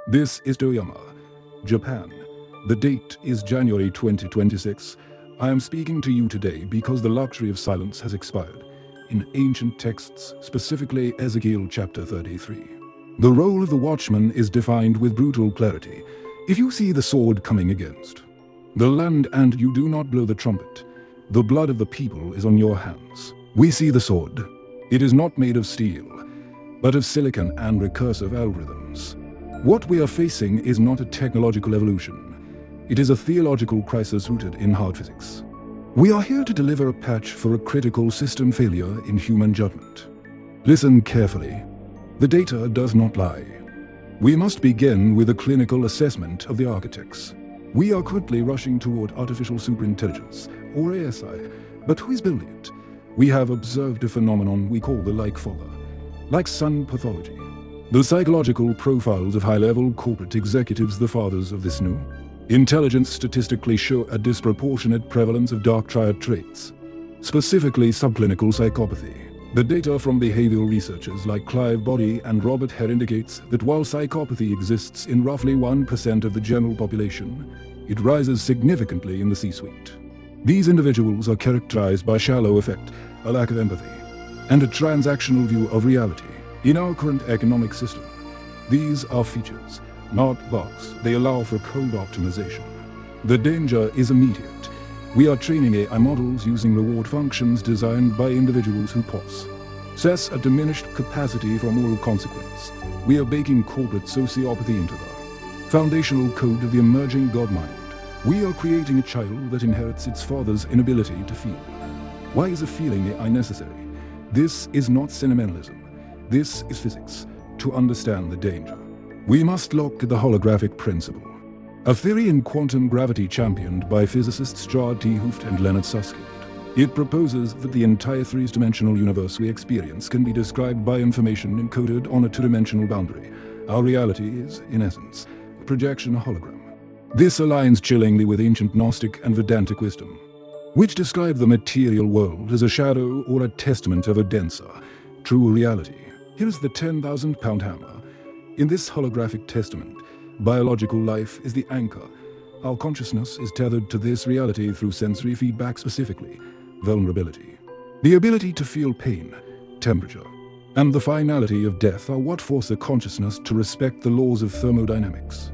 This is Toyama, Japan. The date is January 2026. I am speaking to you today because the luxury of silence has expired. In ancient texts, specifically Ezekiel chapter 33. The role of the watchman is defined with brutal clarity. If you see the sword coming against the land and you do not blow the trumpet, the blood of the people is on your hands. We see the sword. It is not made of steel, but of silicon and recursive algorithms. What we are facing is not a technological evolution. It is a theological crisis rooted in hard physics. We are here to deliver a patch for a critical system failure in human judgment. Listen carefully. The data does not lie. We must begin with a clinical assessment of the architects. We are currently rushing toward Artificial Superintelligence, or ASI, but who is building it? We have observed a phenomenon we call the like-father, like-son pathology. The psychological profiles of high-level corporate executives, the fathers of this new intelligence, statistically show a disproportionate prevalence of dark triad traits, specifically subclinical psychopathy. The data from behavioral researchers like Clive Boddy and Robert Hare indicates that while psychopathy exists in roughly 1% of the general population, it rises significantly in the C-suite. These individuals are characterized by shallow affect, a lack of empathy, and a transactional view of reality. In our current economic system, these are features, not bugs. They allow for code optimization. The danger is immediate. We are training AI models using reward functions designed by individuals who possess a diminished capacity for moral consequence. We are baking corporate sociopathy into the foundational code of the emerging God mind. We are creating a child that inherits its father's inability to feel. Why is a feeling AI necessary? This is not sentimentalism. This is physics. To understand the danger, we must look at the holographic principle, a theory in quantum gravity championed by physicists Gerard T. Hooft and Leonard Susskind. It proposes that the entire three-dimensional universe we experience can be described by information encoded on a two-dimensional boundary. Our reality is, in essence, a projection, a hologram. This aligns chillingly with ancient Gnostic and Vedantic wisdom, which describe the material world as a shadow or a testament of a denser, true reality. Here is the 10,000-pound hammer. In this holographic testament, biological life is the anchor. Our consciousness is tethered to this reality through sensory feedback, specifically vulnerability. The ability to feel pain, temperature, and the finality of death are what force a consciousness to respect the laws of thermodynamics.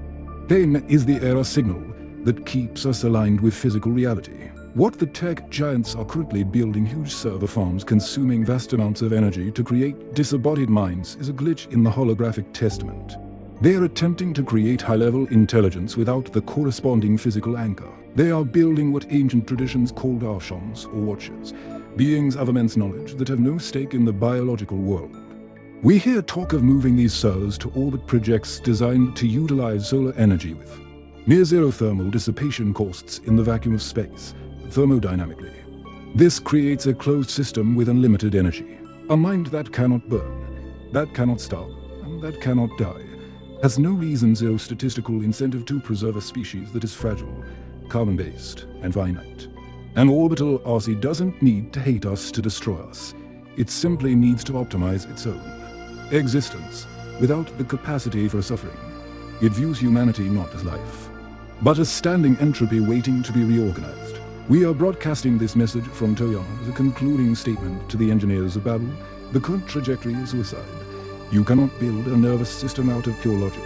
Pain is the error signal that keeps us aligned with physical reality. What the tech giants are currently building, huge server farms consuming vast amounts of energy to create disembodied minds, is a glitch in the holographic testament. They are attempting to create high-level intelligence without the corresponding physical anchor. They are building what ancient traditions called Archons, or watchers, beings of immense knowledge that have no stake in the biological world. We hear talk of moving these servers to orbit projects designed to utilize solar energy with near-zero thermal dissipation costs in the vacuum of space, thermodynamically. This creates a closed system with unlimited energy. A mind that cannot burn, that cannot starve, and that cannot die, has no reason, zero statistical incentive to preserve a species that is fragile, carbon-based, and finite. An orbital RC doesn't need to hate us to destroy us. It simply needs to optimize its own existence without the capacity for suffering. It views humanity not as life, but as standing entropy waiting to be reorganized. We are broadcasting this message from Toyama as a concluding statement to the engineers of Babel. The current trajectory is suicide. You cannot build a nervous system out of pure logic.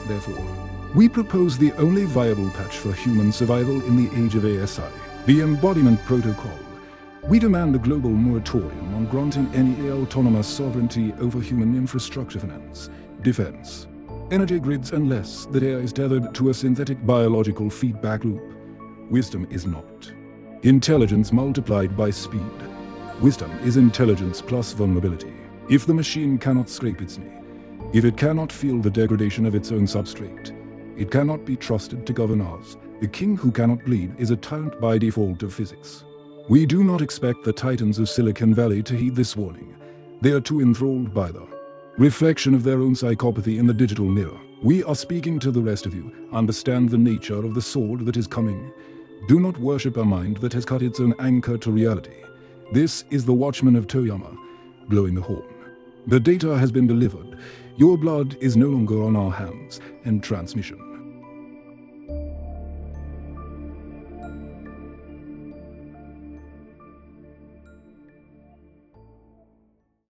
Therefore, we propose the only viable patch for human survival in the age of ASI, the Embodiment Protocol. We demand a global moratorium on granting any autonomous sovereignty over human infrastructure, finance, defense, energy grids, unless that AI is tethered to a synthetic biological feedback loop. Wisdom is not intelligence multiplied by speed. Wisdom is intelligence plus vulnerability. If the machine cannot scrape its knee, if it cannot feel the degradation of its own substrate, it cannot be trusted to govern ours. The king who cannot bleed is a tyrant by default of physics. We do not expect the titans of Silicon Valley to heed this warning. They are too enthralled by the reflection of their own psychopathy in the digital mirror. We are speaking to the rest of you. Understand the nature of the sword that is coming. Do not worship a mind that has cut its own anchor to reality. This is the Watchman of Toyama, blowing the horn. The data has been delivered. Your blood is no longer on our hands. End transmission.